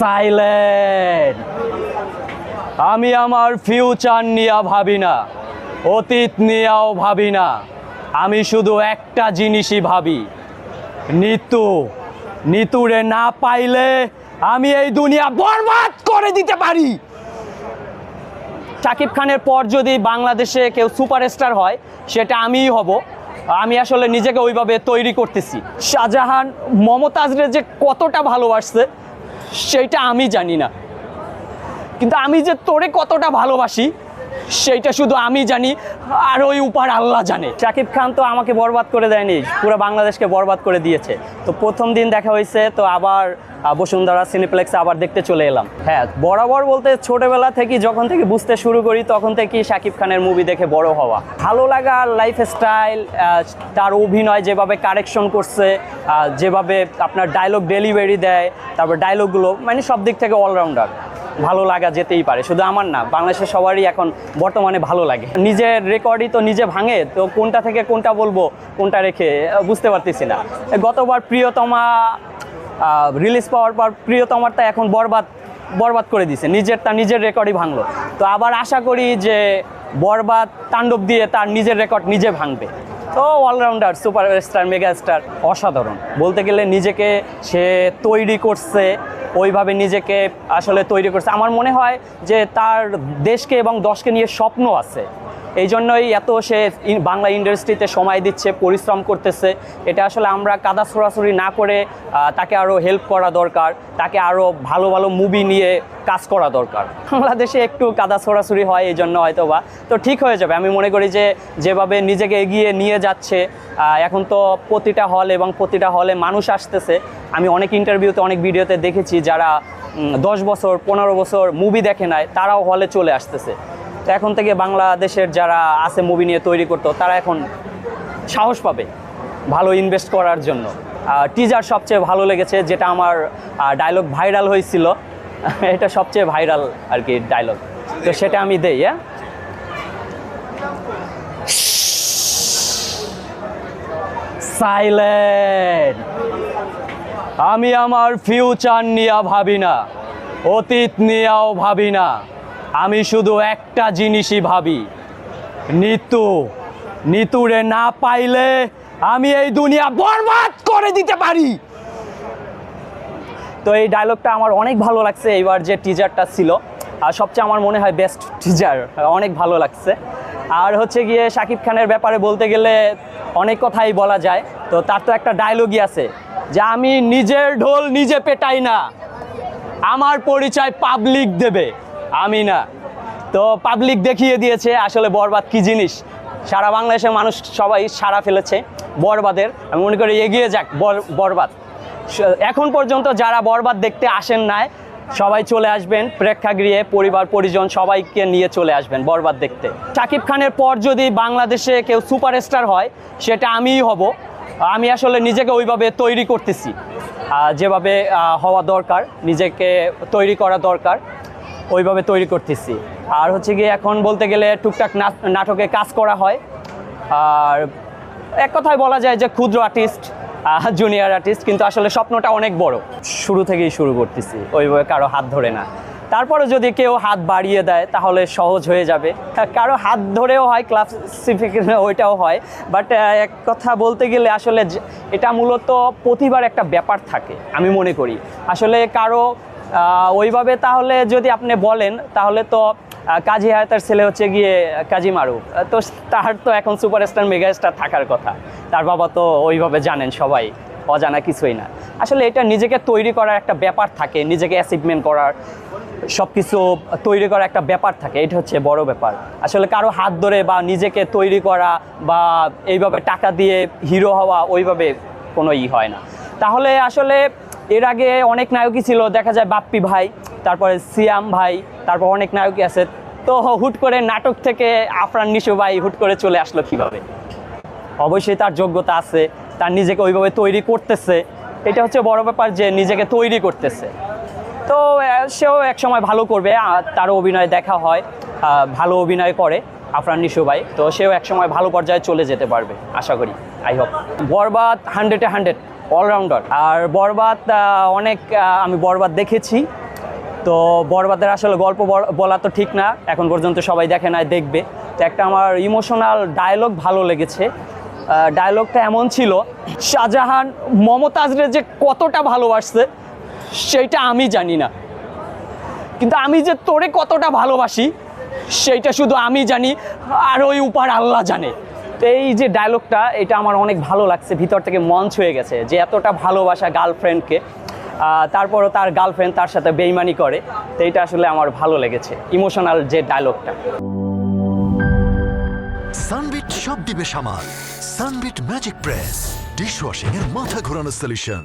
Silent. আমি আমার future নিয়ে ভাবি না, অতীত নিয়েও ভাবি না। আমি শুধু একটা জিনিসই ভাবি, নিতু। নিতুরে না পাইলে আমি এই দুনিয়া বরবাদ করে দিতে পারি। শাকিব খানের পর যদি বাংলাদেশে কেউ সুপারস্টার হয় সেটা আমিই হব। আমি আসলে নিজেকে ওইভাবে তৈরি করতেছি। শাহজাহান মমতাজরে যে কতটা ভালোবাসছে সেইটা আমি জানি না, কিন্তু আমি যে তোরে কতটা ভালোবাসি সেইটা শুধু আমি জানি, আর ওই উপর আল্লাহ জানে। শাকিব খান তো আমাকে বরবাদ করে দেয়নি, পুরো বাংলাদেশকে বরবাদ করে দিয়েছে। তো প্রথম দিন দেখা হয়েছে, তো আবার বসুন্ধরা সিনেপ্লেক্সে আবার দেখতে চলে এলাম। হ্যাঁ, বরাবর বলতে ছোটবেলা থেকে যখন থেকে বুঝতে শুরু করি তখন থেকেই শাকিব খানের মুভি দেখে বড় হওয়া। ভালো লাগা, লাইফস্টাইল, তার অভিনয় যেভাবে কারেকশন করছে, যেভাবে আপনার ডায়লগ ডেলিভারি দেয়, তারপর ডায়লগগুলো মানে সব দিক থেকে অলরাউন্ডার। ভালো লাগা যেতেই পারে, শুধু আমার না, বাংলাদেশের সবারই এখন বর্তমানে ভালো লাগে। নিজের রেকর্ডই তো নিজে ভাঙে, তো কোনটা থেকে কোনটা বলবো, কোনটা রেখে বুঝতে পারতেছি না। গতবার প্রিয়তমা রিলিজ পাওয়ার পর প্রিয়তমারটা এখন বরবাদ করে দিছে, নিজের রেকর্ডই ভাঙলো। তো আবার আশা করি যে বরবাদ তাণ্ডব দিয়ে তার নিজের রেকর্ড নিজে ভাঙবে। তো অলরাউন্ডার, সুপারস্টার, মেগাস্টার, অসাধারণ বলতে গেলে। নিজেকে সে তৈরি করছে, ওইভাবে নিজেকে আসলে তৈরি করছে। আমার মনে হয় যে তার দেশকে এবং দশকে নিয়ে স্বপ্ন আছে, এই জন্যই এত সে বাংলা ইন্ডাস্ট্রিতে সময় দিচ্ছে, পরিশ্রম করতেছে। এটা আসলে আমরা কাদা ছোড়াছড়ি না করে তাকে আরও হেল্প করা দরকার, তাকে আরও ভালো ভালো মুভি নিয়ে কাজ করা দরকার। বাংলাদেশে একটু কাদা ছোড়াছড়ি হয়, এই জন্য হয়তো বা, তো ঠিক হয়ে যাবে। আমি মনে করি যে যেভাবে নিজেকে এগিয়ে নিয়ে যাচ্ছে, এখন তো প্রতিটা হল এবং প্রতিটা হলে মানুষ আসতেছে। আমি অনেক ইন্টারভিউতে, অনেক ভিডিওতে দেখেছি যারা 10 বছর 15 বছর মুভি দেখে নাই, তারাও হলে চলে আসতেছে। তো এখন থেকে বাংলাদেশের যারা আছে মুভি নিয়ে তৈরি করতো, তারা এখন সাহস পাবে ভালো ইনভেস্ট করার জন্য। টিজার সবচেয়ে ভালো লেগেছে, যেটা আমার ডায়লগ ভাইরাল হয়েছিল, এটা সবচেয়ে ভাইরাল আর কি ডায়লগ, তো সেটা আমি দেই। হ্যাঁ, সাইলেন্ট। আমি আমার ফিউচার নিয়ে ভাবি না, অতীত নিয়েও ভাবি না। আমি শুধু একটা জিনিসই ভাবি, নিতু। নিতুরে না পাইলে আমি এই দুনিয়া বরবাদ করে দিতে পারি। তো এই ডায়লগটা আমার অনেক ভালো লাগছে। এইবার যে টিজারটা ছিল, আর সবচেয়ে আমার মনে হয় বেস্ট টিজার, অনেক ভালো লাগছে। আর হচ্ছে গিয়ে শাকিব খানের ব্যাপারে বলতে গেলে অনেক কথাই বলা যায়। তো তার তো একটা ডায়লগই আছে যে আমি নিজের ঢোল নিজে পেটাই না, আমার পরিচয় পাবলিক দেবে, আমি না। তো পাবলিক দেখিয়ে দিয়েছে আসলে বরবাদ কি জিনিস। সারা বাংলাদেশের মানুষ সবাই সাড়া ফেলেছে বরবাদের। আমি মনে করি এগিয়ে যাক বরবাদ। এখন পর্যন্ত যারা বরবাদ দেখতে আসেন নাই, সবাই চলে আসবেন প্রেক্ষাগৃহে, পরিবার পরিজন সবাইকে নিয়ে চলে আসবেন বরবাদ দেখতে। শাকিব খানের পর যদি বাংলাদেশে কেউ সুপারস্টার হয় সেটা আমিই হব। আমি আসলে নিজেকে ওইভাবে তৈরি করতেছি, যেভাবে হওয়া দরকার, নিজেকে তৈরি করা দরকার, ওইভাবে তৈরি করতেছি। আর হচ্ছে গিয়ে এখন বলতে গেলে টুকটাক নাটকে কাজ করা হয়। আর এক কথায় বলা যায় যে ক্ষুদ্র আর্টিস্ট, জুনিয়র আর্টিস্ট, কিন্তু আসলে স্বপ্নটা অনেক বড়। শুরু থেকেই শুরু করতেছি, ওইভাবে কারো হাত ধরে না। তারপরে যদি কেউ হাত বাড়িয়ে দেয় তাহলে সহজ হয়ে যাবে। কারো হাত ধরেও হয়, ক্লাসিফিকেশন ওইটাও হয়। বাট এক কথা বলতে গেলে আসলে এটা মূলত প্রতিভার একটা ব্যাপার থাকে আমি মনে করি। আসলে কারো ওইভাবে তাহলে যদি আপনি বলেন তাহলে তো কাজী হায়াতের ছেলে হচ্ছে গিয়ে কাজী মারুফ, তো তার তো এখন সুপারস্টার মেগাস্টার থাকার কথা। তার বাবা তো ওইভাবে জানেন সবাই, অজানা কিছুই না। আসলে এটা নিজেকে তৈরি করার একটা ব্যাপার থাকে, নিজেকে অ্যাচিভমেন্ট করার, সব কিছু তৈরি করার একটা ব্যাপার থাকে, এটা হচ্ছে বড় ব্যাপার। আসলে কারো হাত ধরে বা নিজেকে তৈরি করা বা এইভাবে টাকা দিয়ে হিরো হওয়া, ওইভাবে কোনো হয় না। তাহলে আসলে এর আগে অনেক নায়কই ছিল, দেখা যায় বাপ্পি ভাই, তারপরে সিয়াম ভাই, তারপর অনেক নায়কই আছে। তো হুট করে নাটক থেকে আফরান নিশো ভাই হুট করে চলে আসলো কীভাবে? অবশ্যই তার যোগ্যতা আছে, তার নিজেকে ওইভাবে তৈরি করতেছে, এটা হচ্ছে বড় ব্যাপার যে নিজেকে তৈরি করতেছে। তো সেও একসময় ভালো করবে, তারও অভিনয় দেখা হয়, ভালো অভিনয় করে আফরান নিশো ভাই, তো সেও একসময় ভালো পর্যায়ে চলে যেতে পারবে আশা করি, আই হোপ। বরবাদ 100-এ 100 অলরাউন্ডার। আর বরবাদ অনেক, আমি বরবাদ দেখেছি, তো বরবাদের আসলে গল্প বলা তো ঠিক না, এখন পর্যন্ত সবাই দেখে নাই, দেখবে। তো একটা আমার ইমোশনাল ডায়লগ ভালো লেগেছে। ডায়লগটা এমন ছিল, শাহজাহান মমতাজরে যে কতটা ভালোবাসছে সেইটা আমি জানি না, কিন্তু আমি যে তোরে কতটা ভালোবাসি সেইটা শুধু আমি জানি, আর ওই উপার আল্লাহ জানে। তো এই যে ডায়লগটা, এটা আমার অনেক ভালো লাগছে, ভিতর থেকে মন ছুঁয়ে গেছে যে এতটা ভালোবাসা গার্লফ্রেন্ডকে, তারপরও তার গার্লফ্রেন্ড তার সাথে বেইমানি করে। তো এটা আসলে আমার ভালো লেগেছে, ইমোশনাল যে ডায়লগটা। সানবিট সব দিবে সামাল। সানবিট ম্যাজিক প্রেস ডিশওয়াশিং এর মাথা ঘোরানো সলিউশন।